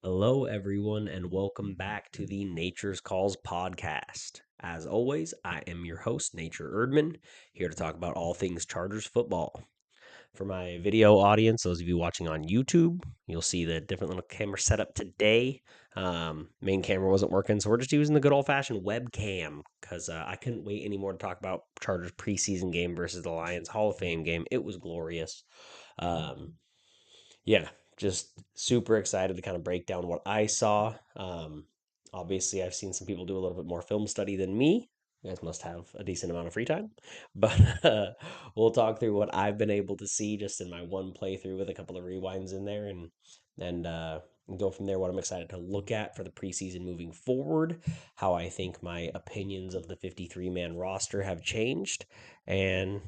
Hello, everyone, and welcome back to the Nature's Calls podcast. As always, I am your host, Nature Erdman, here to talk about all things Chargers football. For my video audience, those of you watching on YouTube, you'll see the different little camera setup today. Main camera wasn't working, so we're just using the good old fashioned webcam because I couldn't wait anymore to talk about Chargers preseason game versus the Lions Hall of Fame game. It was glorious. Um, yeah, just super excited to kind of break down what I saw. Obviously, I've seen some people do a little bit more film study than me. You guys must have a decent amount of free time, but we'll talk through what I've been able to see just in my one playthrough with a couple of rewinds in there, and go from there. What I'm excited to look at for the preseason moving forward, how I think my opinions of the 53 man roster have changed, and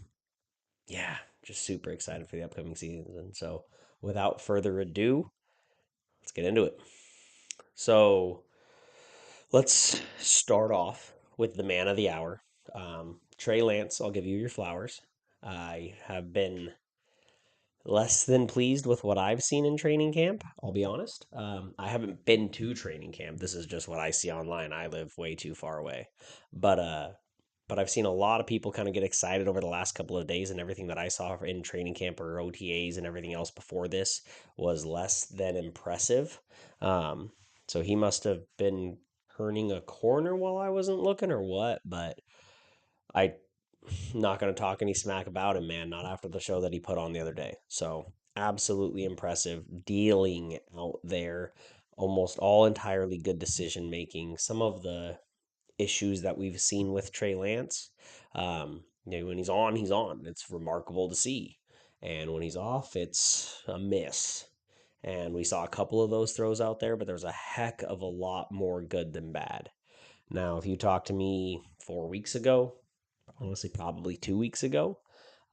yeah, just super excited for the upcoming seasons. And so, without further ado, let's get into it. So, let's start off with the man of the hour. Trey Lance, I'll give you your flowers. I have been less than pleased with what I've seen in training camp. I'll be honest. I haven't been to training camp. This is just what I see online. I live way too far away, but uh, but I've seen a lot of people kind of get excited over the last couple of days, and everything that I saw in training camp or OTAs and everything else before this was less than impressive. Um, so he must have been turning a corner while I wasn't looking, or what? But I not going to talk any smack about him, man. Not after the show that he put on the other day. So absolutely impressive dealing out there. Almost all entirely good decision making. Some of the issues that we've seen with Trey Lance, when he's on, he's on. It's remarkable to see. And when he's off, it's a miss. And we saw a couple of those throws out there, but there's a heck of a lot more good than bad. Now, if you talked to me 4 weeks ago, honestly, probably 2 weeks ago,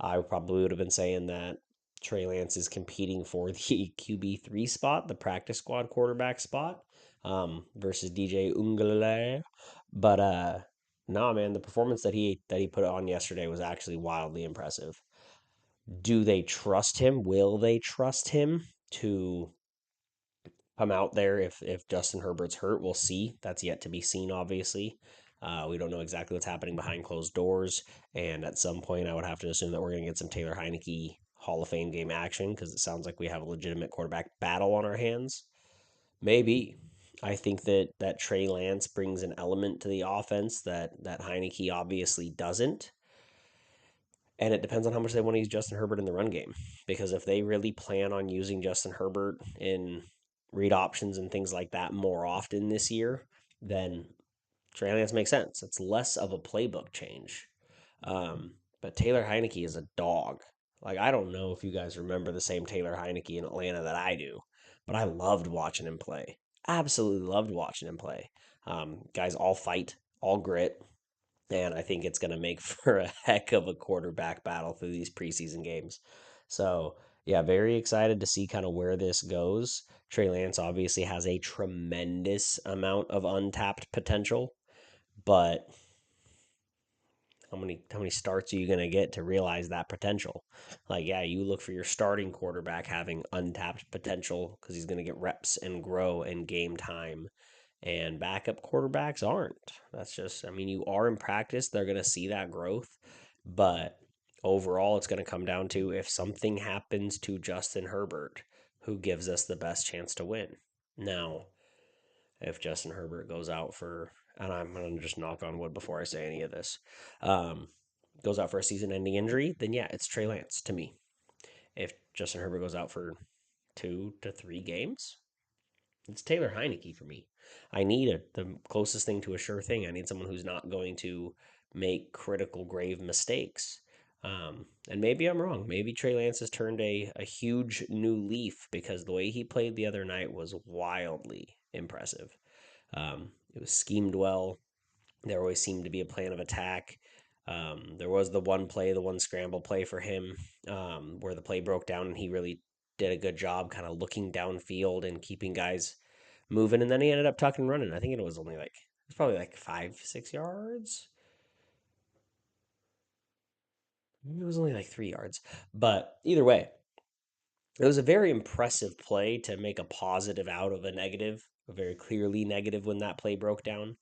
I probably would have been saying that Trey Lance is competing for the QB3 spot, the practice squad quarterback spot, versus DJ Ungalere. But no, man, the performance that he put on yesterday was actually wildly impressive. Do they trust him? Will they trust him to come out there if Justin Herbert's hurt? We'll see. That's yet to be seen, obviously. We don't know exactly what's happening behind closed doors. And at some point, I would have to assume that we're going to get some Taylor Heineke Hall of Fame game action because it sounds like we have a legitimate quarterback battle on our hands. Maybe. I think that Trey Lance brings an element to the offense that Heineke obviously doesn't. And it depends on how much they want to use Justin Herbert in the run game. Because if they really plan on using Justin Herbert in read options and things like that more often this year, then Trey Lance makes sense. It's less of a playbook change. But Taylor Heineke is a dog. Like, I don't know if you guys remember the same Taylor Heineke in Atlanta that I do, but I loved watching him play. Absolutely loved watching him play. Guys all fight, all grit, and I think it's going to make for a heck of a quarterback battle through these preseason games. So, yeah, very excited to see kind of where this goes. Trey Lance obviously has a tremendous amount of untapped potential, but how many starts are you going to get to realize that potential? Like, yeah, you look for your starting quarterback having untapped potential because he's going to get reps and grow and game time, and backup quarterbacks aren't. That's just, I mean, you are in practice, they're going to see that growth, but overall, it's going to come down to if something happens to Justin Herbert, who gives us the best chance to win. Now, if Justin Herbert goes out for, and I'm going to just knock on wood before I say any of this, um, goes out for a season ending injury, then yeah, it's Trey Lance to me. If Justin Herbert goes out for 2 to 3 games, it's Taylor Heineke for me. I need the closest thing to a sure thing. I need someone who's not going to make critical, grave mistakes. And maybe I'm wrong. Maybe Trey Lance has turned a huge new leaf because the way he played the other night was wildly impressive. It was schemed well. There always seemed to be a plan of attack. There was the one play, the one scramble play for him, where the play broke down and he really did a good job kind of looking downfield and keeping guys moving. And then he ended up tucking and running. I think it was only like, it was probably like 5, 6 yards. Maybe it was only like 3 yards. But either way, It was a very impressive play to make a positive out of a negative, a very clearly negative when that play broke down.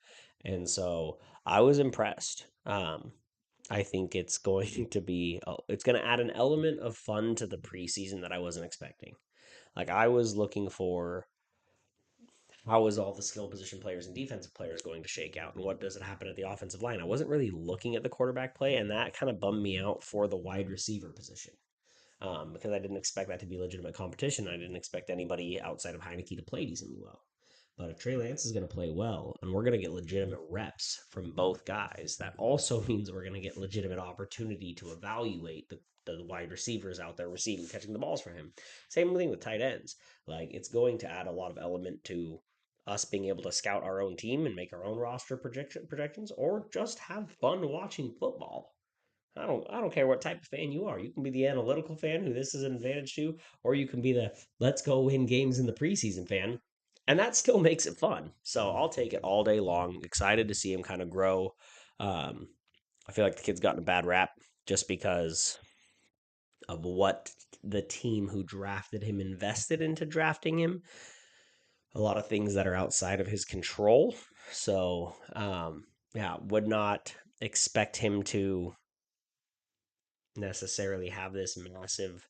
And so I was impressed. I think it's going to be, it's going to add an element of fun to the preseason that I wasn't expecting. Like I was looking for how is all the skill position players and defensive players going to shake out, and what does it happen at the offensive line? I wasn't really looking at the quarterback play, and that kind of bummed me out for the wide receiver position because I didn't expect that to be legitimate competition. I didn't expect anybody outside of Heineke to play decently well. But if Trey Lance is going to play well, and we're going to get legitimate reps from both guys, that also means we're going to get legitimate opportunity to evaluate the wide receivers out there receiving, catching the balls for him. Same thing with tight ends. Like, it's going to add a lot of element to us being able to scout our own team and make our own roster projections, or just have fun watching football. I don't care what type of fan you are. You can be the analytical fan who this is an advantage to, or you can be the let's go win games in the preseason fan. And that still makes it fun. So I'll take it all day long. Excited to see him kind of grow. Um, I feel like the kid's gotten a bad rap just because of what the team who drafted him invested into drafting him. A lot of things that are outside of his control. So, yeah, would not expect him to necessarily have this massive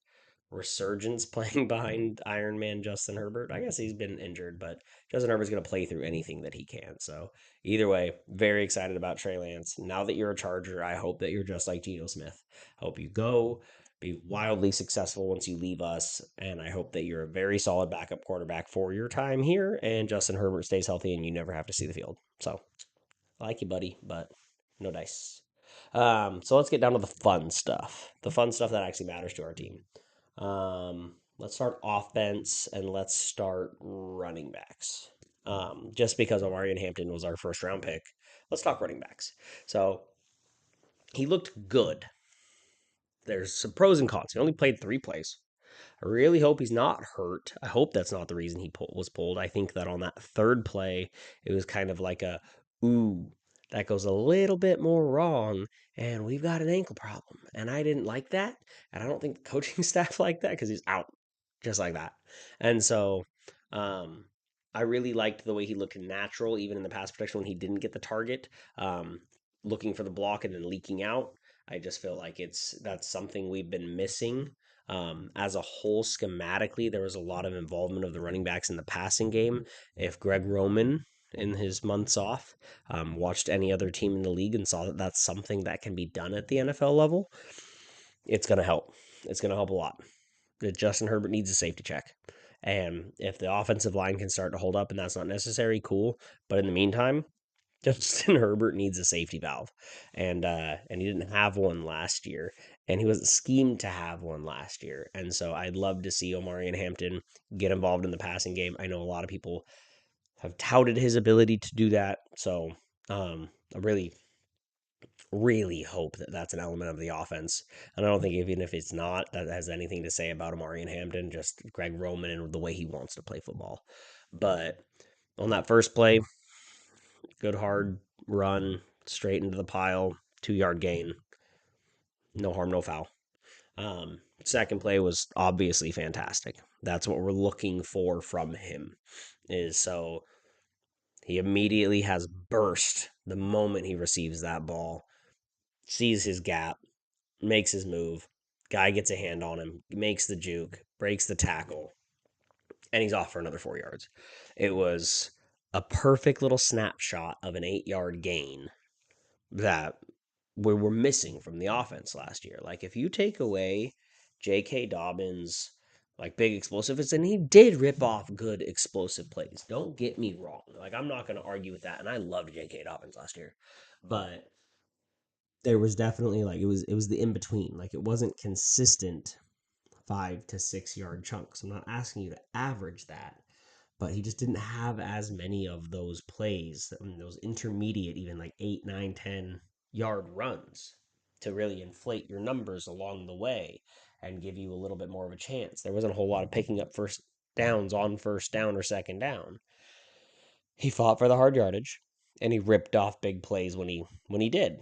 resurgence playing behind Iron Man Justin Herbert. I guess he's been injured, but Justin Herbert's going to play through anything that he can. So, either way, very excited about Trey Lance. Now that you're a Charger, I hope that you're just like Geno Smith. I hope you go be wildly successful once you leave us, and I hope that you're a very solid backup quarterback for your time here, and Justin Herbert stays healthy and you never have to see the field. So, I like you, buddy, but no dice. So let's get down to the fun stuff. The fun stuff that actually matters to our team. Let's start offense and let's start running backs. Just because Omarion Hampton was our first round pick, let's talk running backs. So he looked good. There's some pros and cons. He only played 3 plays. I really hope he's not hurt. I hope that's not the reason he was pulled. I think that on that third play, it was kind of like a, ooh, that goes a little bit more wrong, and we've got an ankle problem. And I didn't like that. And I don't think the coaching staff liked that because he's out just like that. And so um, I really liked the way he looked natural, even in the pass protection when he didn't get the target, looking for the block and then leaking out. I just feel like that's something we've been missing as a whole, schematically, there was a lot of involvement of the running backs in the passing game. If Greg Roman, in his months off, watched any other team in the league and saw that that's something that can be done at the NFL level, it's going to help. It's going to help a lot. Justin Herbert needs a safety check. And if the offensive line can start to hold up and that's not necessary, cool. But in the meantime, Justin Herbert needs a safety valve, and he didn't have one last year, and he wasn't schemed to have one last year, and so I'd love to see Omarion Hampton get involved in the passing game. I know a lot of people have touted his ability to do that, so I really hope that that's an element of the offense. And I don't think even if it's not, that has anything to say about Omarion Hampton, just Greg Roman and the way he wants to play football. But on that first play, good hard run straight into the pile, 2 yard gain, no harm, no foul. Second play was obviously fantastic. That's what we're looking for from him. Is so he immediately has burst the moment he receives that ball, sees his gap, makes his move. Guy gets a hand on him, makes the juke, breaks the tackle, and he's off for another 4 yards. It was a perfect little snapshot of an 8 yard gain that we were missing from the offense last year. Like if you take away J.K. Dobbins, like big explosives, and he did rip off good explosive plays. Don't get me wrong. Like I'm not going to argue with that, and I loved J.K. Dobbins last year, but there was definitely like it was the in between. Like it wasn't consistent 5 to 6 yard chunks. I'm not asking you to average that, but he just didn't have as many of those plays, those intermediate, even like 8, 9, 10 yard runs to really inflate your numbers along the way and give you a little bit more of a chance. There wasn't a whole lot of picking up first downs on first down or second down. He fought for the hard yardage and he ripped off big plays when he did.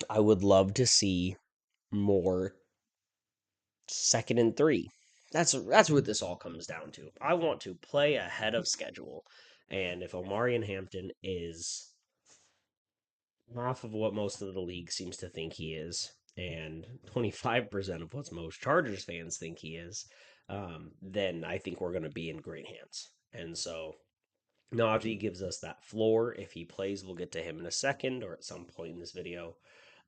I would love to see more 2nd and 3. That's what this all comes down to. I want to play ahead of schedule, and if Omarion Hampton is half of what most of the league seems to think he is, and 25% of what most Chargers fans think he is, then I think we're going to be in great hands. And so Najee gives us that floor. If he plays, we'll get to him in a second or at some point in this video.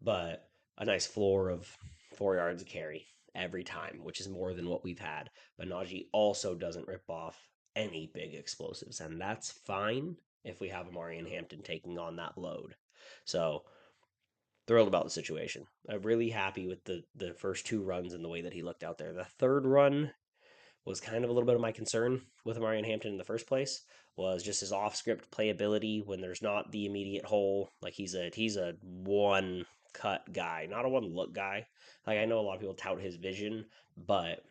But a nice floor of 4 yards of carry every time, which is more than what we've had. But Najee also doesn't rip off any big explosives, and that's fine if we have Amari and Hampton taking on that load. So thrilled about the situation. I'm really happy with the first two runs and the way that he looked out there. The third run was kind of a little bit of my concern with Marion Hampton in the first place was just his off script playability when there's not the immediate hole. Like he's a one cut guy, not a one look guy. Like I know a lot of people tout his vision, but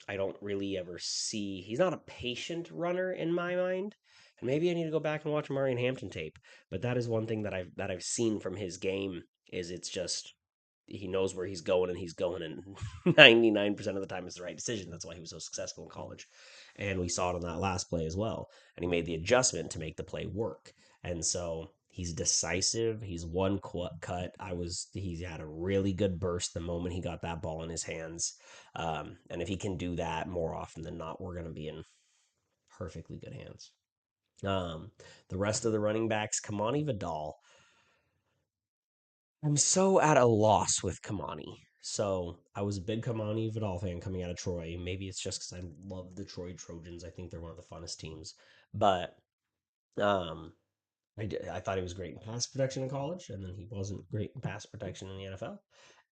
I don't really ever see he's not a patient runner in my mind. And maybe I need to go back and watch Marion Hampton tape. But that is one thing that I've seen from his game is it's just he knows where he's going and he's going and 99% of the time it's the right decision. That's why he was so successful in college. And we saw it on that last play as well. And he made the adjustment to make the play work. And so he's decisive. He's one cut. He had a really good burst the moment he got that ball in his hands. And if he can do that more often than not, we're going to be in perfectly good hands. Um, the rest of the running backs, Kamani Vidal, I'm so at a loss with Kamani. So I was a big Kamani Vidal fan coming out of Troy. Maybe it's just because I love the Troy Trojans. I think they're one of the funnest teams. But um, I thought he was great in pass protection in college, and then he wasn't great in pass protection in the NFL.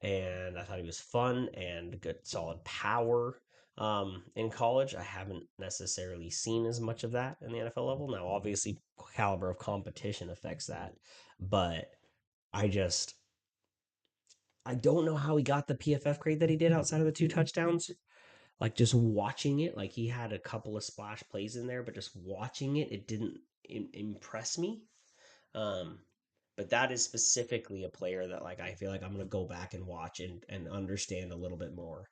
And I thought he was fun and good, solid power in college. I haven't necessarily seen as much of that in the NFL level. Now, obviously, caliber of competition affects that, but I just I don't know how he got the PFF grade that he did outside of the two touchdowns. Like just watching it, like he had a couple of splash plays in there, but just watching it, it didn't impress me. Um, but that is specifically a player that like I feel like I'm gonna go back and watch and understand a little bit more.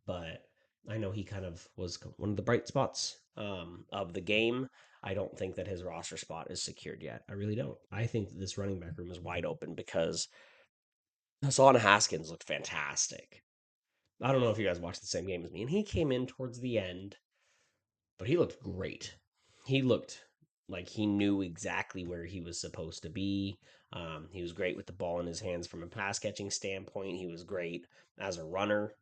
But I know he kind of was one of the bright spots of the game. I don't think that his roster spot is secured yet. I really don't. I think that this running back room is wide open because Hassan Haskins looked fantastic. I don't know if you guys watched the same game as me, and he came in towards the end, but he looked great. He looked like he knew exactly where he was supposed to be. He was great with the ball in his hands from a pass catching standpoint. He was great as a runner.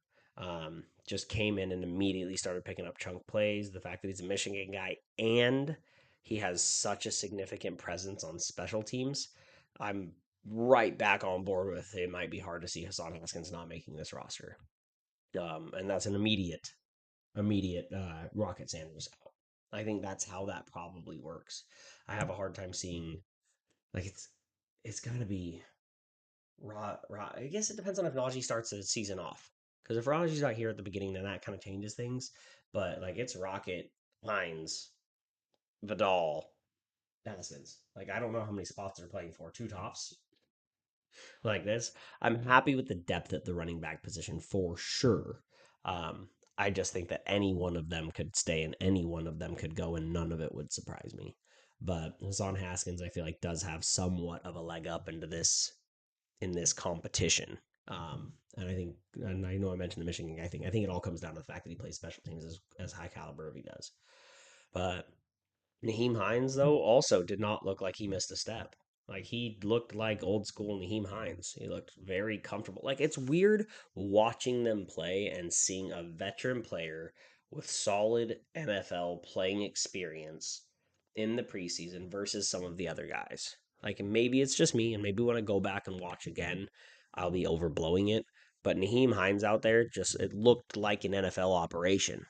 Just came in and immediately started picking up chunk plays. The fact that he's a Michigan guy and he has such a significant presence on special teams, I'm right back on board with it. Might be hard to see Hassan Haskins not making this roster. And that's an immediate Rocket Sanders out. I think that's how that probably works. I have a hard time seeing like it's got to be I guess it depends on if Najee starts the season off. Because if Najee's not here at the beginning, then that kind of changes things. But like it's Rocket, Hines, Vidal, Haskins. Like I don't know how many spots they're playing for. Two tops like this. I'm happy with the depth at the running back position for sure. Um, I just think that any one of them could stay and any one of them could go, and none of it would surprise me. But Hassan Haskins, I feel like, does have somewhat of a leg up into this in this competition. And I think, and I know I mentioned the Michigan guy thing. I think it all comes down to the fact that he plays special teams as high caliber as he does. But Naheem Hines, though, also did not look like he missed a step. Like he looked like old school Naheem Hines. He looked very comfortable. Like it's weird watching them play and seeing a veteran player with solid NFL playing experience in the preseason versus some of the other guys. Like maybe it's just me, and maybe when I go back and watch again, I'll be overblowing it. But Naheem Hines out there just it looked like an NFL operation,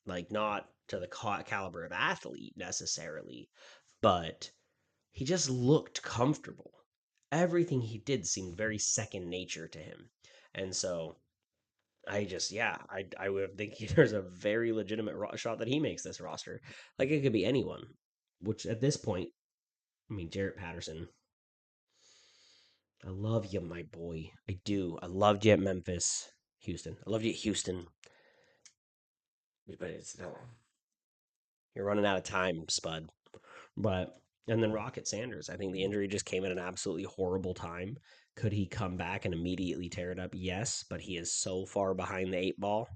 like not to the caliber of athlete necessarily, but he just looked comfortable. Everything he did seemed very second nature to him. And so I would think there's a very legitimate shot that he makes this roster. Like it could be anyone, which at this point, I mean, Jarrett Patterson, I love you, my boy. I do. I loved you at Memphis, Houston. I loved you at Houston. but you're running out of time, Spud. But and then Rocket Sanders, I think the injury just came at an absolutely horrible time. Could he come back and immediately tear it up? Yes, but he is so far behind the eight ball.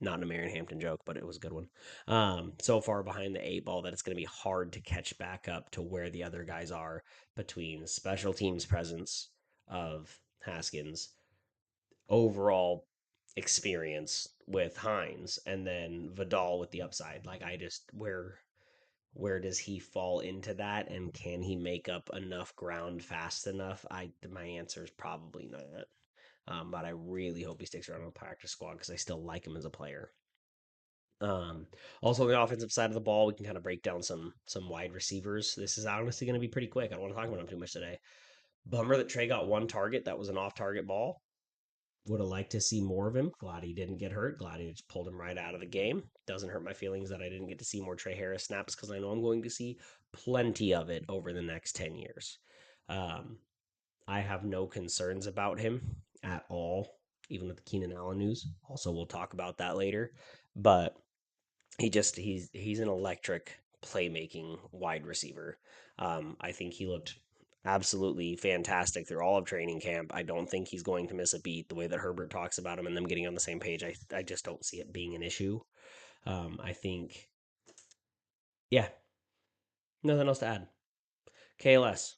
Not a Marion Hampton joke, but it was a good one. So far behind the eight ball that it's going to be hard to catch back up to where the other guys are between special teams presence of Haskins, overall experience with Hines, and then Vidal with the upside. Like I just where does he fall into that, and can he make up enough ground fast enough? I My answer is probably not. But I really hope he sticks around on the practice squad because I still like him as a player. Um, Also on the offensive side of the ball, we can kind of break down some wide receivers. This is honestly going to be pretty quick. I don't want to talk about him too much today. Bummer that Trey got one target. That was an off-target ball. Would have liked to see more of him. Glad he didn't get hurt. Glad he just pulled him right out of the game. Doesn't hurt my feelings that I didn't get to see more Trey Harris snaps because I know I'm going to see plenty of it over the next 10 years. Um, I have no concerns about him at all, even with the Keenan Allen news. Also, we'll talk about that later. But he's an electric playmaking wide receiver. I think he looked absolutely fantastic through all of training camp. I don't think he's going to miss a beat. The way that Herbert talks about him and them getting on the same page, I just don't see it being an issue. I think, yeah, nothing else to add. KLS.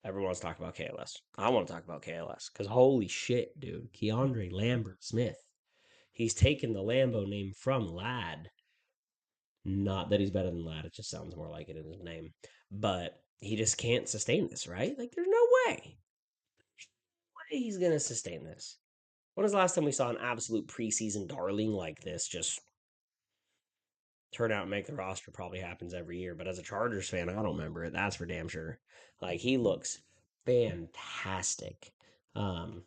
Everyone wants to talk about KLS. I want to talk about KLS because holy shit, dude. Keandre Lambert Smith. He's taken the Lambo name from Lad. Not that he's better than Lad, it just sounds more like it in his name. But he just can't sustain this, right? Like, there's no way he's going to sustain this. When was the last time we saw an absolute preseason darling like this just turn out and make the roster? Probably happens every year. But as a Chargers fan, I don't remember it. That's for damn sure. Like, he looks fantastic. Um,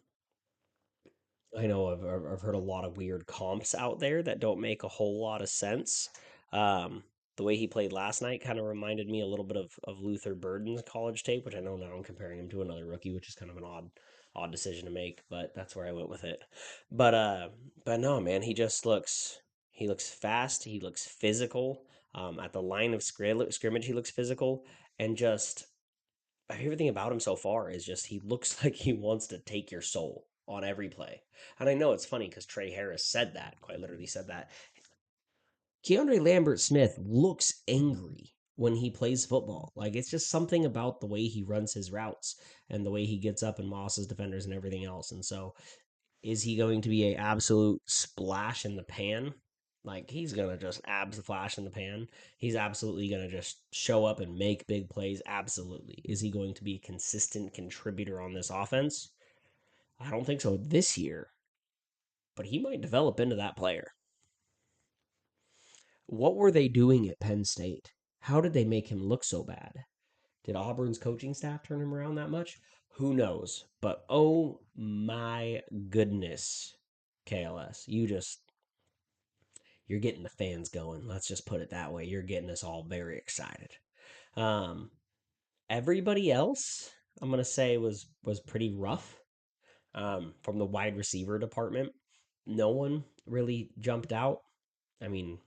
I know I've heard a lot of weird comps out there that don't make a whole lot of sense. Um, the way he played last night kind of reminded me a little bit of Luther Burden's college tape, which I know now I'm comparing him to another rookie, which is kind of an odd decision to make, but that's where I went with it. But uh, but no, man, he looks fast, he looks physical. At the line of scrimmage, he looks physical, and just everything about him so far is just he looks like he wants to take your soul on every play. And I know it's funny because Trey Harris said that, quite literally said that. Keandre Lambert Smith looks angry when he plays football. Like it's just something about the way he runs his routes and the way he gets up and mosses defenders and everything else. And so is he going to be a absolute splash in the pan? Like he's gonna just abs the flash in the pan. He's absolutely gonna just show up and make big plays. Absolutely. Is he going to be a consistent contributor on this offense? I don't think so this year, but he might develop into that player. What were they doing at Penn State? How did they make him look so bad? Did Auburn's coaching staff turn him around that much? Who knows? But oh my goodness, KLS, you're getting the fans going. Let's just put it that way. You're getting us all very excited. Um, Everybody else, I'm gonna say was pretty rough. From the wide receiver department, no one really jumped out. I mean,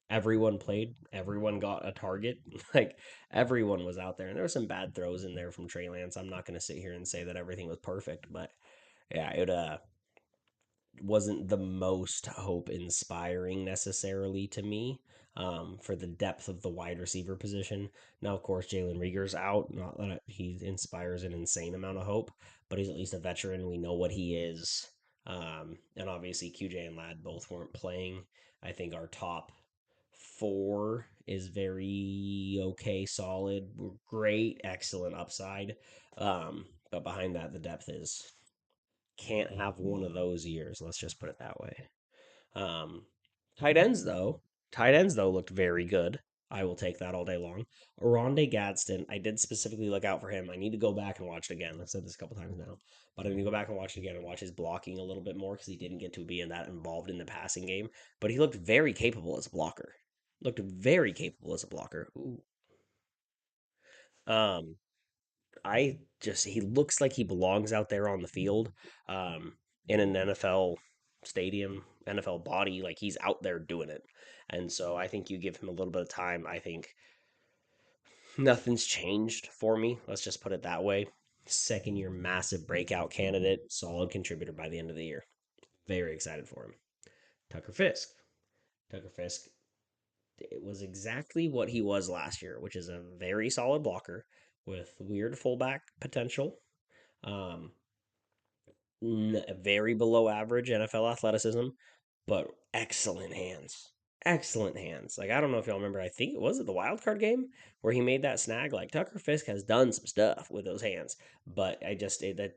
everyone played. Everyone got a target. Like everyone was out there, and there were some bad throws in there from Trey Lance. I'm not gonna sit here and say that everything was perfect, but yeah, it wasn't the most hope inspiring necessarily to me for the depth of the wide receiver position. Now, of course, Jalen Rieger's out. Not that he inspires an insane amount of hope, but he's at least a veteran. We know what he is. And obviously, QJ and Ladd both weren't playing. I think our top four is very okay, solid, great, excellent upside. But behind that, the depth is can't have one of those years. Let's just put it that way. Um, tight ends though, tight ends though looked very good. I will take that all day long. Oronde Gadsden, I did specifically look out for him. I need to go back and watch it again. I've said this a couple times now, but I need to go back and watch it again and watch his blocking a little bit more because he didn't get to be in that involved in the passing game. But he looked very capable as a blocker. Looked very capable as a blocker. Ooh. Um, I just he looks like he belongs out there on the field, in an NFL stadium, NFL body. Like he's out there doing it. And so I think you give him a little bit of time. I think nothing's changed for me. Let's just put it that way. Second year massive breakout candidate, solid contributor by the end of the year. Very excited for him. Tucker Fisk. Tucker Fisk, it was exactly what he was last year, which is a very solid blocker with weird fullback potential. Um, Very below average NFL athleticism, but excellent hands. Excellent hands. Like I don't know if y'all remember. I think it was the wild card game where he made that snag. Like Tucker Fisk has done some stuff with those hands, but I just that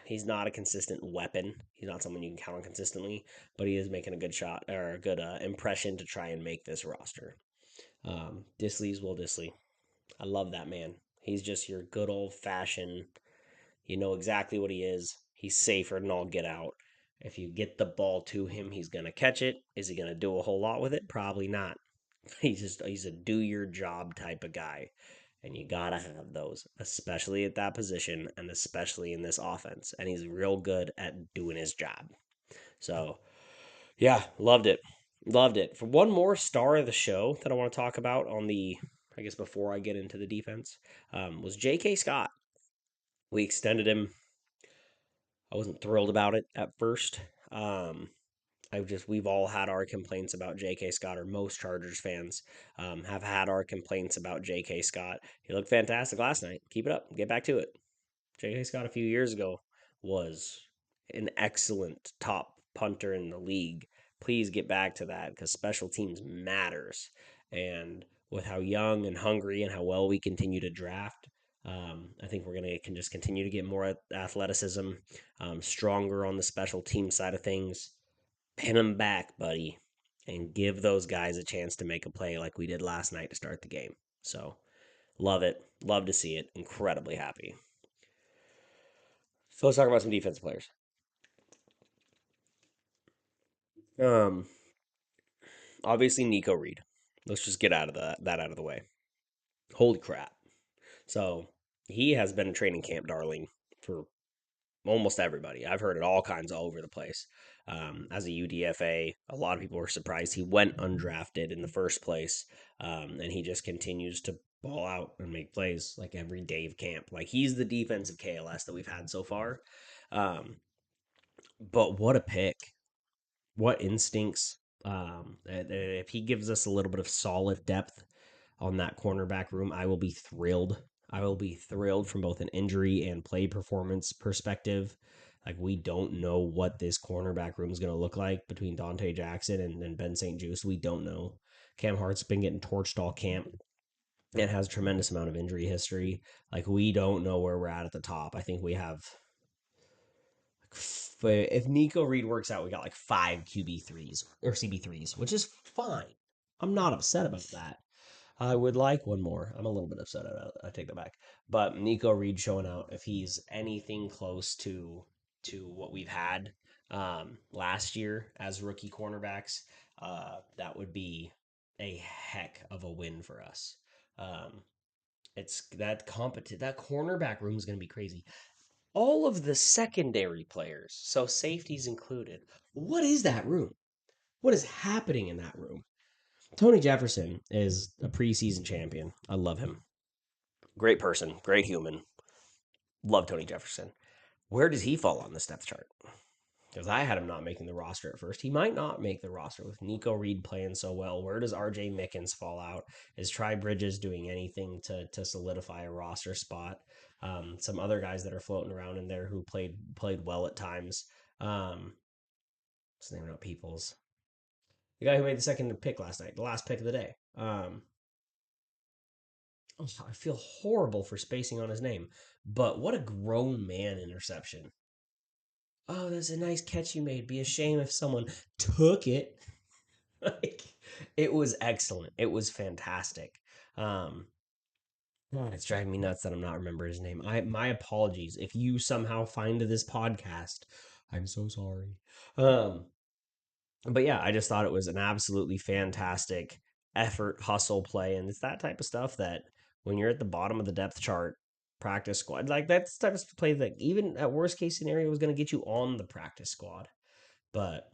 he's not a consistent weapon. He's not someone you can count on consistently, but he is making a good shot or a good impression to try and make this roster. Disley's Will Disley. I love that man. He's just your good old fashioned. You know exactly what he is. He's safer than all get out. If you get the ball to him, he's gonna catch it. Is he gonna do a whole lot with it? Probably not. He's a do your job type of guy. And you gotta have those, especially at that position and especially in this offense. And he's real good at doing his job. So yeah, loved it. Loved it. For one more star of the show that I want to talk about on the I guess before I get into the defense, was J.K. Scott. We extended him. I wasn't thrilled about it at first. Um, we've all had our complaints about J.K. Scott, or most Chargers fans have had our complaints about J.K. Scott. He looked fantastic last night. Keep it up. Get back to it. J.K. Scott a few years ago was an excellent top punter in the league. Please get back to that because special teams matters. And with how young and hungry and how well we continue to draft, I think we're gonna can just continue to get more athleticism, stronger on the special team side of things. Pin them back, buddy, and give those guys a chance to make a play like we did last night to start the game. So love it, love to see it. Incredibly happy. So let's talk about some defensive players. Um, Obviously Nico Reed. Let's just get out of that out of the way. Holy crap! So he has been a training camp darling for almost everybody. I've heard it all kinds all over the place. As a UDFA, a lot of people were surprised he went undrafted in the first place, and he just continues to ball out and make plays like every day of camp. Like he's the defensive KLS that we've had so far. Um, but what a pick! What instincts. If he gives us a little bit of solid depth on that cornerback room, I will be thrilled. I will be thrilled from both an injury and play performance perspective. Like we don't know what this cornerback room is going to look like between Dante Jackson and Ben St. Juste. We don't know. Cam Hart's been getting torched all camp and has a tremendous amount of injury history. Like we don't know where we're at the top. I think we have if Nico Reed works out, we got like five QB3s or CB3s, which is fine. I'm not upset about that. I would like one more. I'm a little bit upset about it. I take that back. But Nico Reed showing out, if he's anything close to what we've had last year as rookie cornerbacks, that would be a heck of a win for us. Um, it's that cornerback room is going to be crazy. All of the secondary players, so safeties included. What is that room? What is happening in that room? Tony Jefferson is a preseason champion. I love him. Great person, great human. Love Tony Jefferson. Where does he fall on this depth chart? Because I had him not making the roster at first. He might not make the roster with Nico Reed playing so well. Where does RJ Mickens fall out? Is Try Bridges doing anything to solidify a roster spot? Some other guys that are floating around in there who played well at times. What's the name of Peoples? The guy who made the second pick last night, the last pick of the day. Oh, I feel horrible for spacing on his name, but what a grown man interception. Oh, that's a nice catch you made. Be a shame if someone took it. Like, it was excellent. It was fantastic. Um, God, it's driving me nuts that I'm not remembering his name. My apologies if you somehow find this podcast. I'm so sorry. Um, but yeah, I just thought it was an absolutely fantastic effort, hustle play, and it's that type of stuff that when you're at the bottom of the depth chart, practice squad, like that's the type of play that even at worst case scenario was going to get you on the practice squad. but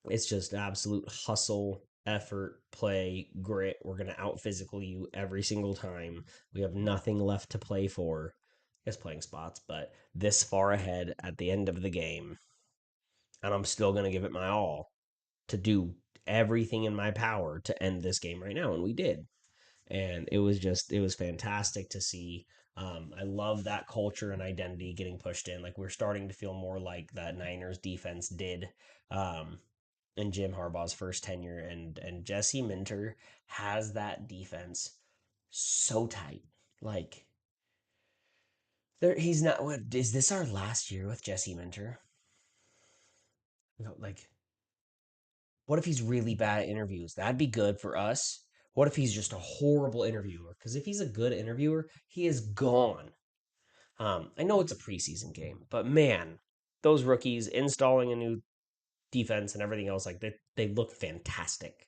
it's just absolute hustle, effort, play, grit. We're going to out physical you every single time. We have nothing left to play for. I guess playing spots, but this far ahead at the end of the game. And I'm still going to give it my all to do everything in my power to end this game right now. And we did. And it was fantastic to see. I love that culture and identity getting pushed in. Like we're starting to feel more like that Niners defense did in Jim Harbaugh's first tenure, and Jesse Minter has that defense so tight. Like there, he's not. What is this? Our last year with Jesse Minter? Like, what if he's really bad at interviews? That'd be good for us. What if he's just a horrible interviewer? Because if he's a good interviewer, he is gone. I know it's a preseason game, but man, those rookies installing a new defense and everything else, like they look fantastic.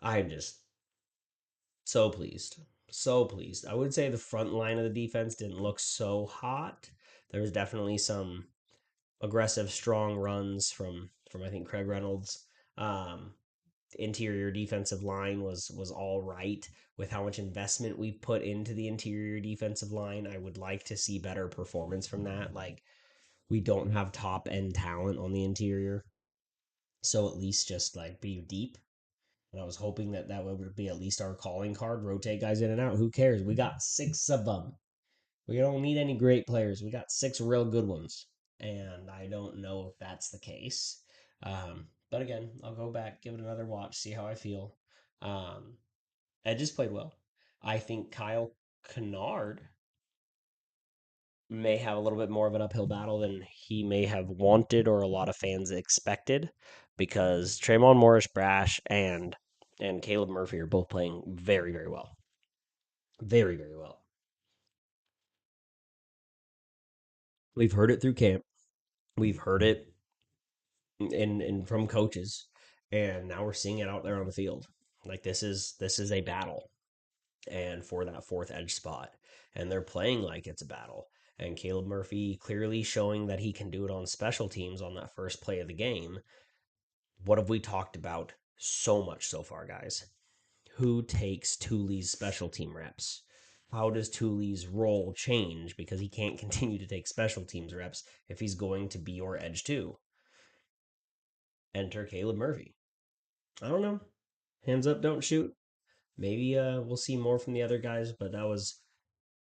I'm just so pleased. So pleased. I would say the front line of the defense didn't look so hot. There was definitely some aggressive, strong runs from I think Craig Reynolds. Um, Interior defensive line was all right with how much investment we put into the interior defensive line. I would like to see better performance from that. Like we don't have top end talent on the interior, so at least just like be deep. And I was hoping that that would be at least our calling card. Rotate guys in and out. Who cares? We got six of them. We don't need any great players. We got six real good ones. And I don't know if that's the case. But again, I'll go back, give it another watch, see how I feel. Um, Edges played well. I think Kyle Kennard may have a little bit more of an uphill battle than he may have wanted or a lot of fans expected because Trayvon Morris Brash and Caleb Murphy are both playing very, very well. Very, very well. We've heard it through camp. We've heard it in from coaches, and now we're seeing it out there on the field. Like this is a battle, and for that fourth edge spot, and they're playing like it's a battle. And Caleb Murphy clearly showing that he can do it on special teams on that first play of the game. What have we talked about so much so far, guys? Who takes Thule's special team reps? How does Thule's role change because he can't continue to take special teams reps if he's going to be your edge too? Enter Caleb Murphy. I don't know. Hands up, don't shoot. Maybe we'll see more from the other guys, but that was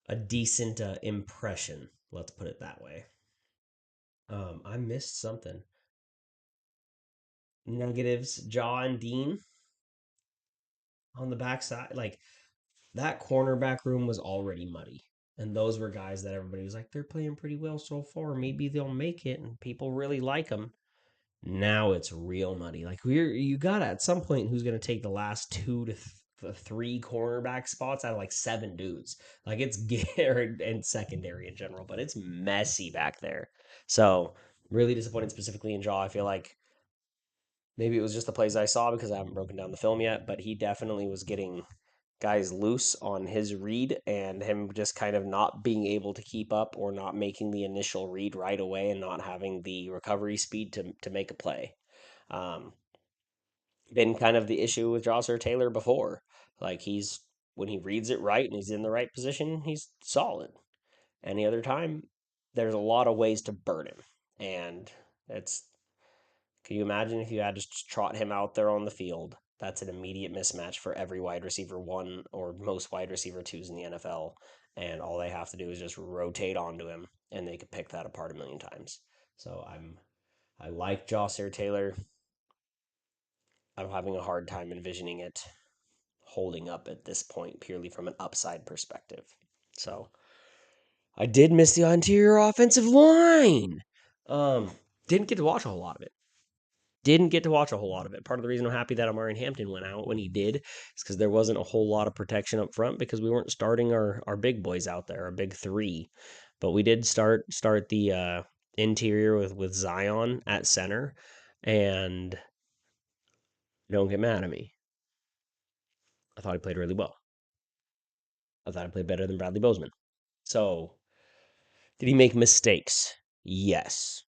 a decent impression. Let's put it that way. I missed something. Negatives, Jaw and Dean on the backside. Like that cornerback room was already muddy. And those were guys that everybody was like, they're playing pretty well so far. Maybe they'll make it, and people really like them. Now it's real muddy. Like you got at some point who's going to take the last two to three cornerback spots out of like seven dudes. Like it's Garrett and secondary in general, but it's messy back there. So really disappointed specifically in Jaw. I feel like maybe it was just the plays I saw because I haven't broken down the film yet, but he definitely was getting guys loose on his read and him just kind of not being able to keep up or not making the initial read right away and not having the recovery speed to make a play. Um, Been kind of the issue with Jocelyn Taylor before. Like he's when he reads it right and he's in the right position, he's solid. Any other time, there's a lot of ways to burn him. And it's can you imagine if you had to trot him out there on the field? That's an immediate mismatch for every wide receiver one or most wide receiver twos in the NFL. And all they have to do is just rotate onto him and they could pick that apart a million times. So I like Jocelyn Taylor. I'm having a hard time envisioning it holding up at this point purely from an upside perspective. So I did miss the interior offensive line. Um, didn't get to watch a whole lot of it. Didn't get to watch a whole lot of it. Part of the reason I'm happy that Amari Hampton went out when he did is because there wasn't a whole lot of protection up front because we weren't starting our big boys out there, our big three. But we did start the interior with Zion at center, and don't get mad at me. I thought he played really well. I thought he played better than Bradley Bozeman. So did he make mistakes? Yes.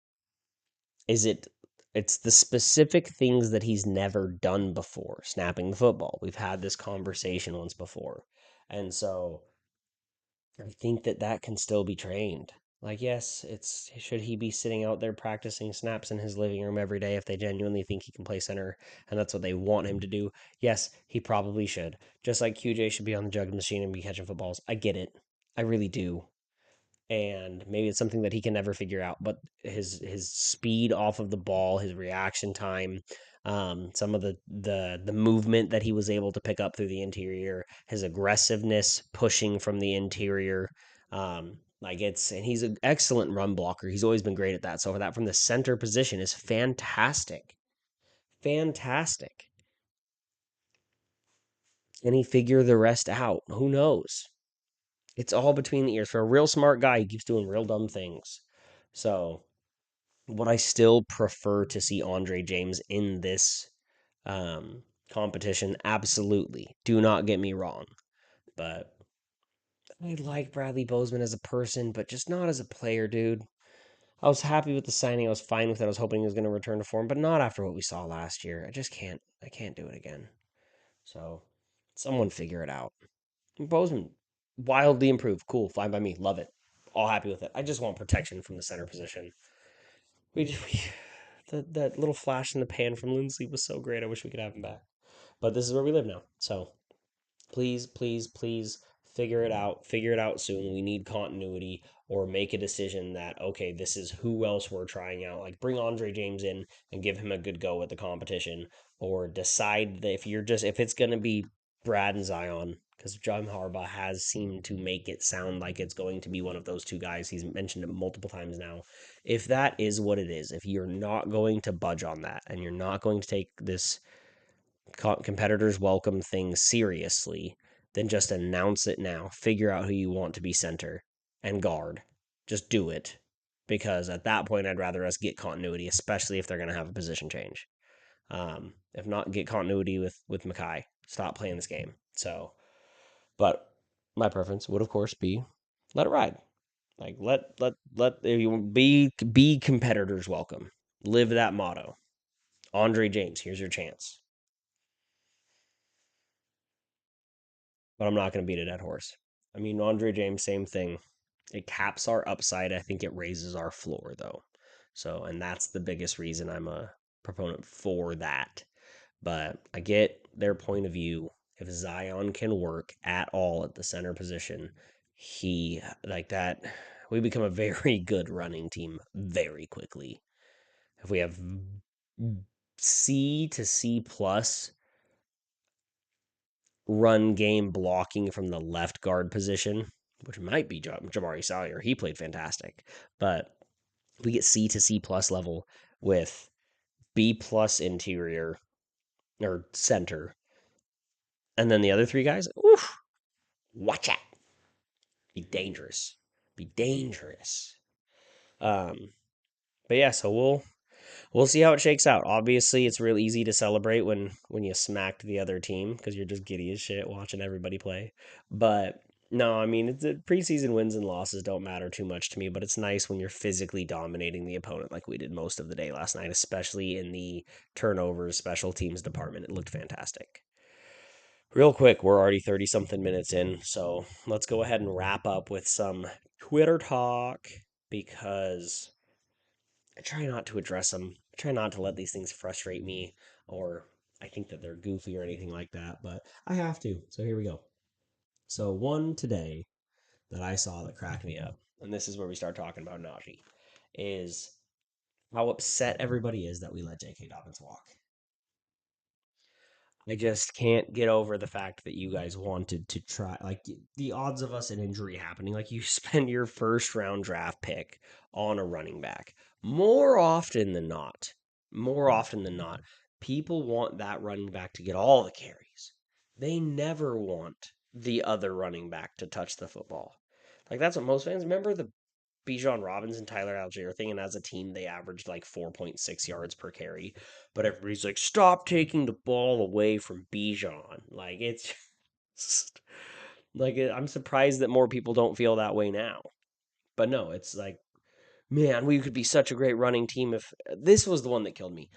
Is it? It's the specific things that he's never done before, snapping the football. We've had this conversation once before. And so I think that that can still be trained. Like, yes, it's should he be sitting out there practicing snaps in his living room every day if they genuinely think he can play center and that's what they want him to do? Yes, he probably should. Just like QJ should be on the juggling machine and be catching footballs. I get it. I really do, and maybe it's something that he can never figure out. But his speed off of the ball, his reaction time, some of the movement that he was able to pick up through the interior, his aggressiveness pushing from the interior, like it's and he's an excellent run blocker. He's always been great at that. So that from the center position is fantastic, fantastic. Can he figure the rest out? Who knows? It's all between the ears. For a real smart guy, he keeps doing real dumb things. So would I still prefer to see Andre James in this competition? Absolutely. Do not get me wrong. But I like Bradley Bozeman as a person, but just not as a player, dude. I was happy with the signing. I was fine with it. I was hoping he was going to return to form, but not after what we saw last year. I just can't. I can't do it again. So, someone figure it out. Bozeman, wildly improved. Cool. Fine by me. Love it. All happy with it. I just want protection from the center position. We that little flash in the pan from Lindsley was so great. I wish we could have him back. But this is where we live now. So please, please, please figure it out. Figure it out soon. We need continuity or make a decision that, okay, this is who else we're trying out. Like bring Andre James in and give him a good go at the competition, or decide that if it's going to be Brad and Zion, because John Harbaugh has seemed to make it sound like it's going to be one of those two guys. He's mentioned it multiple times now. If that is what it is, if you're not going to budge on that and you're not going to take this competitors welcome thing seriously, then just announce it now. Figure out who you want to be center and guard. Just do it. Because at that point, I'd rather us get continuity, especially if they're going to have a position change. If not, get continuity with Mackay. Stop playing this game. So, but my preference would, of course, be let it ride. Like let if you be competitors welcome. Live that motto. Andre James, here's your chance. But I'm not going to beat a dead horse. I mean, Andre James, same thing. It caps our upside. I think it raises our floor, though. So, and that's the biggest reason I'm a proponent for that. But I get their point of view. If Zion can work at all at the center position, he like that. We become a very good running team very quickly. If we have C to C plus run game blocking from the left guard position, which might be Jabari Sawyer. He played fantastic. But we get C to C plus level with B plus interior or center. And then the other three guys, oof, watch out. Be dangerous. Be dangerous. Um, but yeah, so we'll see how it shakes out. Obviously, it's real easy to celebrate when you smacked the other team because you're just giddy as shit watching everybody play. But no, I mean, preseason wins and losses don't matter too much to me, but it's nice when you're physically dominating the opponent like we did most of the day last night, especially in the turnovers special teams department. It looked fantastic. Real quick, we're already 30 something minutes in, so let's go ahead and wrap up with some Twitter talk because I try not to address them. I try not to let these things frustrate me or I think that they're goofy or anything like that, but I have to. So here we go. So one today that I saw that cracked me up, and this is where we start talking about Najee, is how upset everybody is that we let J.K. Dobbins walk. I just can't get over the fact that you guys wanted to try, like, the odds of us an injury happening. Like, you spend your first round draft pick on a running back more often than not. More often than not, people want that running back to get all the carries. They never want the other running back to touch the football. Like, that's what most fans remember the Bijan Robinson, Tyler Algier thing, and as a team, they averaged like 4.6 yards per carry. But everybody's like, stop taking the ball away from Bijan. Like, it's just, like, I'm surprised that more people don't feel that way now. But no, it's like Man, we could be such a great running team if this was the one that killed me.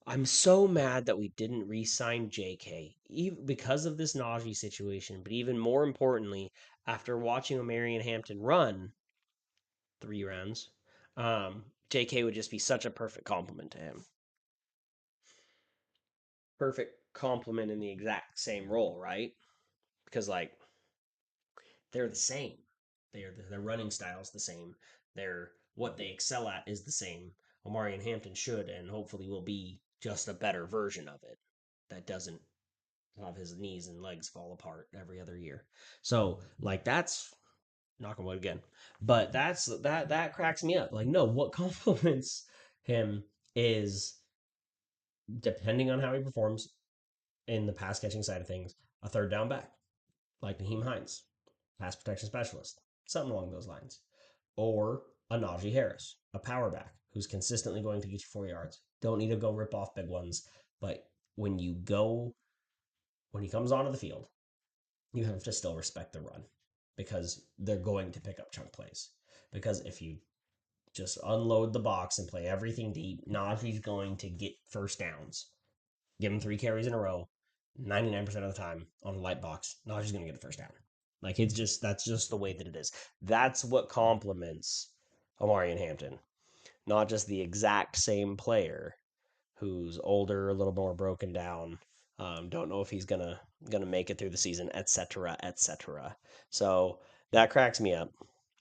I'm so mad that we didn't re-sign JK even because of this Najee situation, but even more importantly, after watching Omarion Hampton run 3 rounds, JK would just be such a perfect complement to him. Perfect complement in the exact same role, right? Because like they're the same. Their running style's the same. Their what they excel at is the same. Omarion Hampton should and hopefully will be just a better version of it that doesn't have his knees and legs fall apart every other year. So like that's knock on wood again. But that cracks me up. Like no, what compliments him is depending on how he performs in the pass catching side of things, a third down back like Naheem Hines, pass protection specialist, something along those lines, or a Najee Harris, a power back who's consistently going to get you 4 yards. Don't need to go rip off big ones, but when you go when he comes onto the field, you have to still respect the run because they're going to pick up chunk plays. Because if you just unload the box and play everything deep, Najee's going to get first downs. Give him 3 carries in a row, 99% of the time on a light box, Najee's going to get a first down. Like it's just that's just the way that it is. That's what complements Omarion Hampton, not just the exact same player who's older, a little more broken down. Don't know if he's gonna make it through the season, etc., etc. So that cracks me up.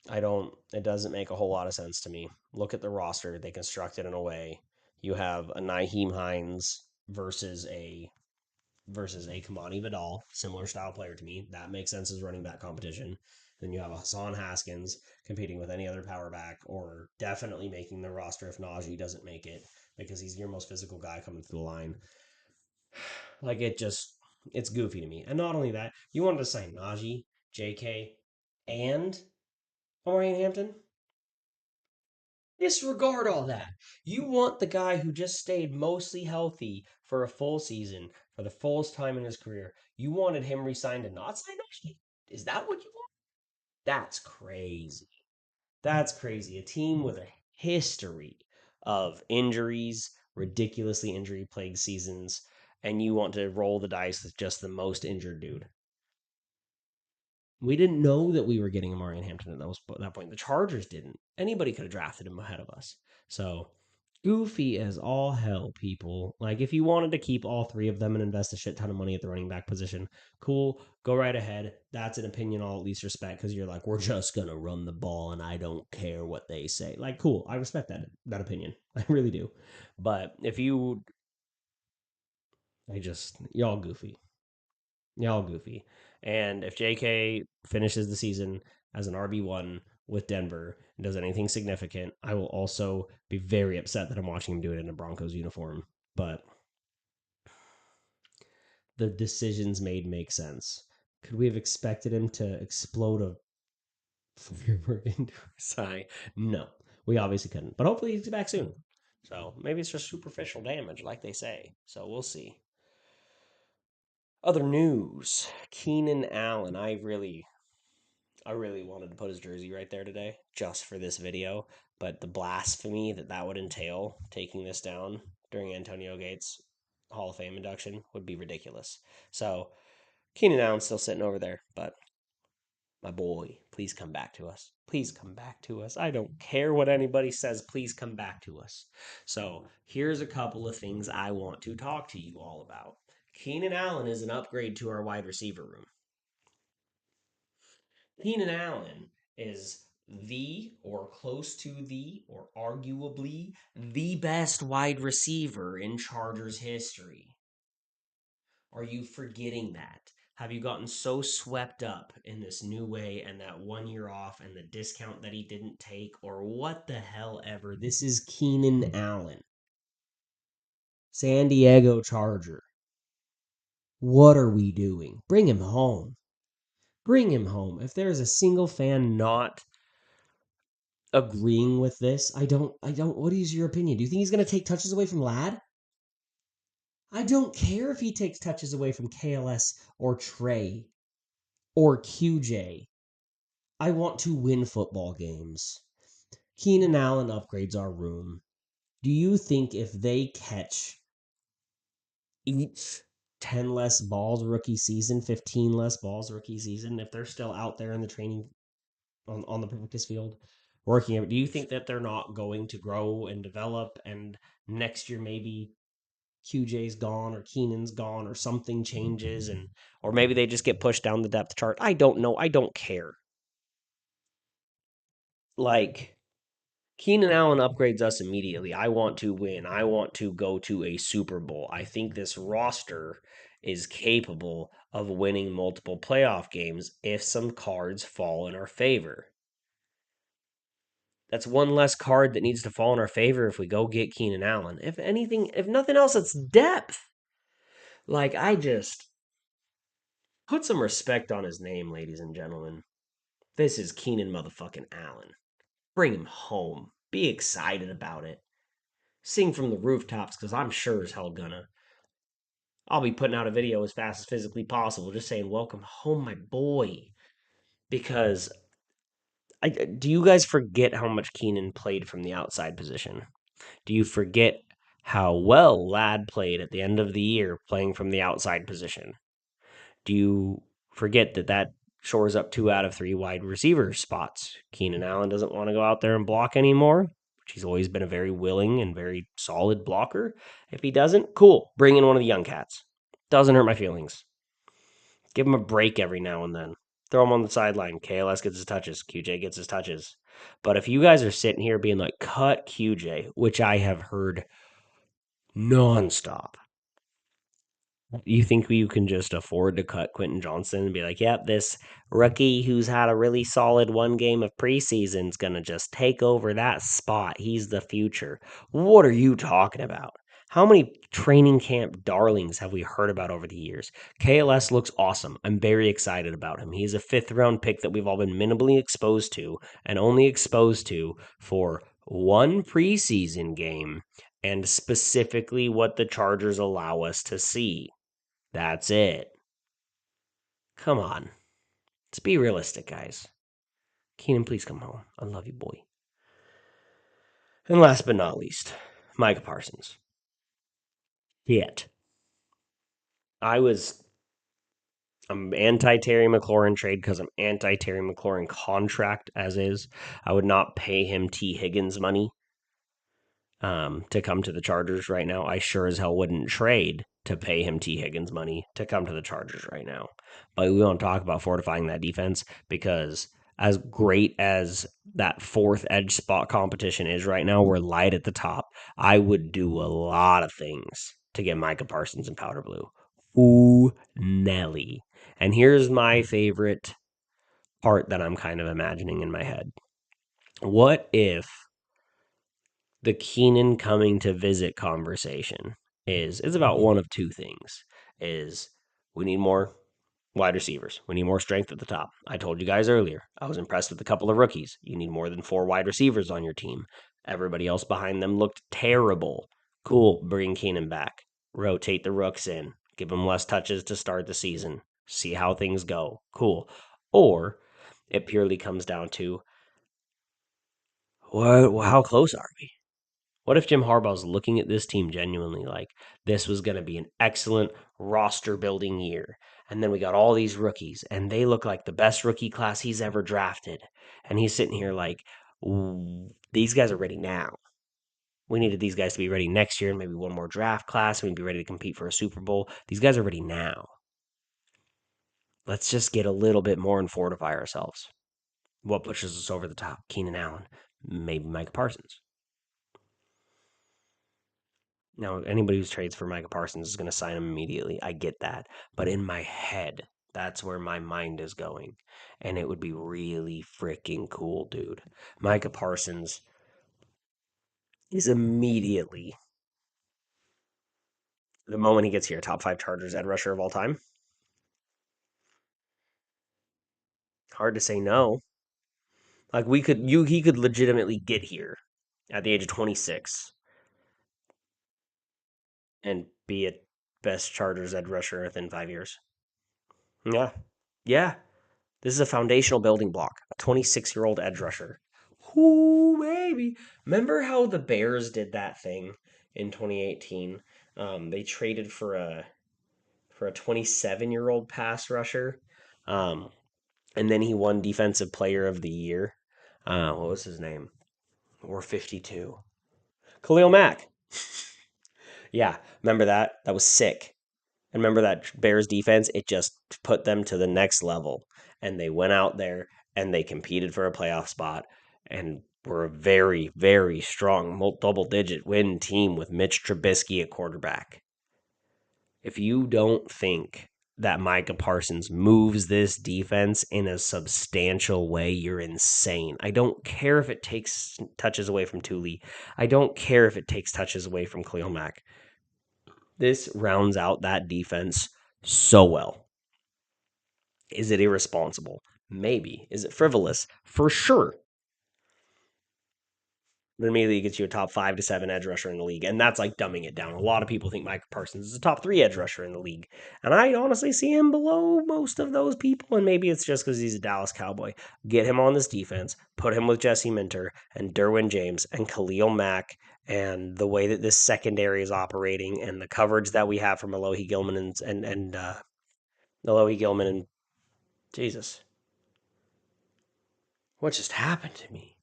I don't. It doesn't make a whole lot of sense to me. Look at the roster; they constructed in a way. You have a Naheem Hines versus a Kamani Vidal, similar style player to me. That makes sense as running back competition. Then you have a Hassan Haskins competing with any other power back, or definitely making the roster if Najee doesn't make it because he's your most physical guy coming through the line. Like it's goofy to me. And not only that, you wanted to sign Najee, JK, and Omarion Hampton. Disregard all that. You want the guy who just stayed mostly healthy for a full season for the fullest time in his career. You wanted him re-signed and not signed Najee? Is that what you want? That's crazy. That's crazy. A team with a history of injuries, ridiculously injury plagued seasons, and you want to roll the dice with just the most injured dude. We didn't know that we were getting Amari Hampton at that point. The Chargers didn't. Anybody could have drafted him ahead of us. So goofy as all hell, people. Like if you wanted to keep all three of them and invest a shit ton of money at the running back position, cool, go right ahead. That's an opinion I'll at least respect because you're like, we're just gonna run the ball and I don't care what they say. Like, cool, I respect that opinion. I really do. But if you, I just y'all goofy. Y'all goofy. And if JK finishes the season as an RB1 with Denver and does anything significant, I will also be very upset that I'm watching him do it in a Broncos uniform. But the decisions made make sense. Could we have expected him to explode a river into his eye? No, we obviously couldn't. But hopefully he's back soon. So maybe it's just superficial damage, like they say. So we'll see. Other news: Keenan Allen. I really wanted to put his jersey right there today just for this video, but the blasphemy that would entail taking this down during Antonio Gates' Hall of Fame induction would be ridiculous. So Keenan Allen's still sitting over there, but my boy, please come back to us. Please come back to us. I don't care what anybody says. Please come back to us. So here's a couple of things I want to talk to you all about. Keenan Allen is an upgrade to our wide receiver room. Keenan Allen is the, or close to the, or arguably the best wide receiver in Chargers history. Are you forgetting that? Have you gotten so swept up in this new way and that 1 year off and the discount that he didn't take, or what the hell ever? This is Keenan Allen, San Diego Charger. What are we doing? Bring him home. Bring him home. If there is a single fan not agreeing with this. I don't what is your opinion? Do you think he's going to take touches away from Lad? I don't care if he takes touches away from KLS or Trey or QJ. I want to win football games. Keenan Allen upgrades our room. Do you think if they catch each 10 less balls rookie season, 15 less balls rookie season, if they're still out there in the training on the practice field working, do you think that they're not going to grow and develop and next year maybe QJ's gone or Keenan's gone or something changes and or maybe they just get pushed down the depth chart? I don't know. I don't care. Like Keenan Allen upgrades us immediately. I want to win. I want to go to a Super Bowl. I think this roster is capable of winning multiple playoff games if some cards fall in our favor. That's one less card that needs to fall in our favor if we go get Keenan Allen. If anything, if nothing else, it's depth. Like, I just put some respect on his name, ladies and gentlemen. This is Keenan motherfucking Allen. Bring him home. Be excited about it. Sing from the rooftops because I'm sure as hell gonna. I'll be putting out a video as fast as physically possible, just saying, "Welcome home, my boy." Because do you guys forget how much Keenan played from the outside position? Do you forget how well Ladd played at the end of the year playing from the outside position? Do you forget that that shores up 2 out of 3 wide receiver spots? Keenan Allen doesn't want to go out there and block anymore, which he's always been a very willing and very solid blocker. If he doesn't, cool. Bring in one of the young cats. Doesn't hurt my feelings. Give him a break every now and then. Throw him on the sideline. KLS gets his touches. QJ gets his touches. But if you guys are sitting here being like, cut QJ, which I have heard nonstop, you think you can just afford to cut Quentin Johnson and be like, yep, this rookie who's had a really solid 1 game of preseason is going to just take over that spot. He's the future. What are you talking about? How many training camp darlings have we heard about over the years? KLS looks awesome. I'm very excited about him. He's a 5th round pick that we've all been minimally exposed to and only exposed to for 1 preseason game and specifically what the Chargers allow us to see. That's it. Come on. Let's be realistic, guys. Keenan, please come home. I love you, boy. And last but not least, Micah Parsons. Yet. I'm anti Terry McLaurin trade because I'm anti Terry McLaurin contract as is. I would not pay him T. Higgins money to come to the Chargers right now. I sure as hell wouldn't trade to pay him T. Higgins money to come to the Chargers right now. But we want to talk about fortifying that defense because as great as that 4th edge spot competition is right now, we're light at the top. I would do a lot of things to get Micah Parsons in powder blue. Ooh, Nelly. And here's my favorite part that I'm kind of imagining in my head. What if the Keenan coming to visit conversation is about one of 2 things. Is we need more wide receivers. We need more strength at the top. I told you guys earlier, I was impressed with a couple of rookies. You need more than 4 wide receivers on your team. Everybody else behind them looked terrible. Cool, bring Keenan back. Rotate the rooks in. Give them less touches to start the season. See how things go. Cool. Or it purely comes down to how close are we? What if Jim Harbaugh's looking at this team genuinely like this was going to be an excellent roster building year? And then we got all these rookies, and they look like the best rookie class he's ever drafted. And he's sitting here like, these guys are ready now. We needed these guys to be ready next year, and maybe one more draft class. We'd be ready to compete for a Super Bowl. These guys are ready now. Let's just get a little bit more and fortify ourselves. What pushes us over the top? Keenan Allen, maybe Mike Parsons. Now, anybody who trades for Micah Parsons is going to sign him immediately. I get that. But in my head, that's where my mind is going. And it would be really freaking cool, dude. Micah Parsons is immediately, the moment he gets here, top 5 Chargers edge rusher of all time. Hard to say no. Like he could legitimately get here at the age of 26 and be a best Chargers edge rusher within 5 years. Yeah. Yeah. This is a foundational building block. A 26-year-old edge rusher. Ooh, baby. Remember how the Bears did that thing in 2018? They traded for a 27-year-old pass rusher. Um, and then he won Defensive Player of the Year. What was his name? Or 52. Khalil Mack. Yeah, remember that? That was sick. And remember that Bears defense? It just put them to the next level. And they went out there and they competed for a playoff spot and were a very, very strong double digit win team with Mitch Trubisky at quarterback. If you don't think that Micah Parsons moves this defense in a substantial way, you're insane. I don't care if it takes touches away from Thule. I don't care if it takes touches away from Khalil Mack. This rounds out that defense so well. Is it irresponsible? Maybe. Is it frivolous? For sure. But immediately gets you a top 5 to 7 edge rusher in the league. And that's like dumbing it down. A lot of people think Micah Parsons is a top 3 edge rusher in the league. And I honestly see him below most of those people. And maybe it's just because he's a Dallas Cowboy. Get him on this defense, put him with Jesse Minter and Derwin James and Khalil Mack, and the way that this secondary is operating and the coverage that we have from Alohi Gilman and Alohi Gilman and Jesus. What just happened to me?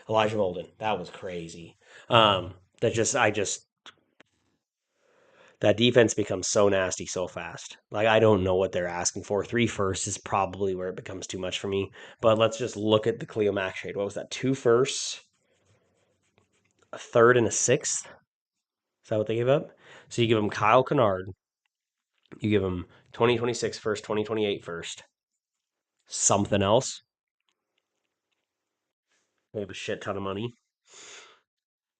Elijah Molden. That was crazy. That just I just that defense becomes so nasty so fast. Like I don't know what they're asking for. 3 firsts is probably where it becomes too much for me. But let's just look at the Cleo Max trade. What was that? 2 firsts, a third, and a sixth. Is that what they gave up? So you give them Kyle Kennard. You give them 2026 first, 2028 first. Something else. They have a shit ton of money.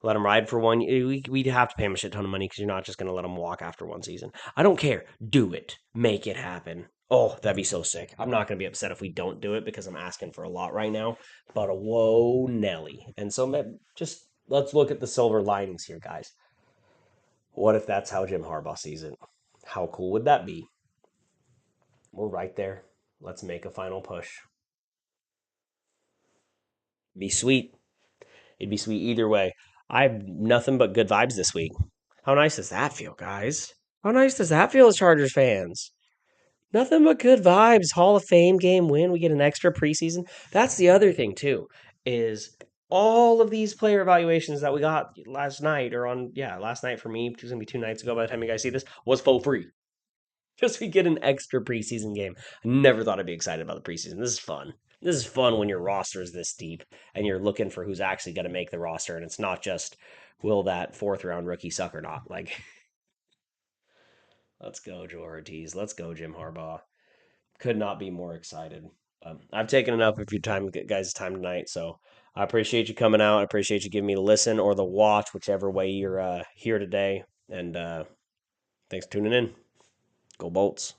Let him ride for one. We'd have to pay him a shit ton of money because you're not just going to let him walk after one season. I don't care. Do it. Make it happen. Oh, that'd be so sick. I'm not going to be upset if we don't do it because I'm asking for a lot right now. But whoa, Nelly. And so just let's look at the silver linings here, guys. What if that's how Jim Harbaugh sees it? How cool would that be? We're right there. Let's make a final push. Be sweet. It'd be sweet either way. I have nothing but good vibes this week. How nice does that feel, guys? How nice does that feel as Chargers fans? Nothing but good vibes. Hall of Fame game win. We get an extra preseason. That's the other thing too, is all of these player evaluations that we got last night or on last night for me, it's gonna be 2 nights ago by the time you guys see this, was for free. Just we get an extra preseason game. I never thought I'd be excited about the preseason. This is fun. This is fun when your roster is this deep and you're looking for who's actually going to make the roster, and it's not just will that 4th round rookie suck or not. Like, let's go, Joe Ortiz. Let's go, Jim Harbaugh. Could not be more excited. I've taken enough of your time, guys' time tonight, so I appreciate you coming out. I appreciate you giving me the listen or the watch, whichever way you're here today. And thanks for tuning in. Go Bolts.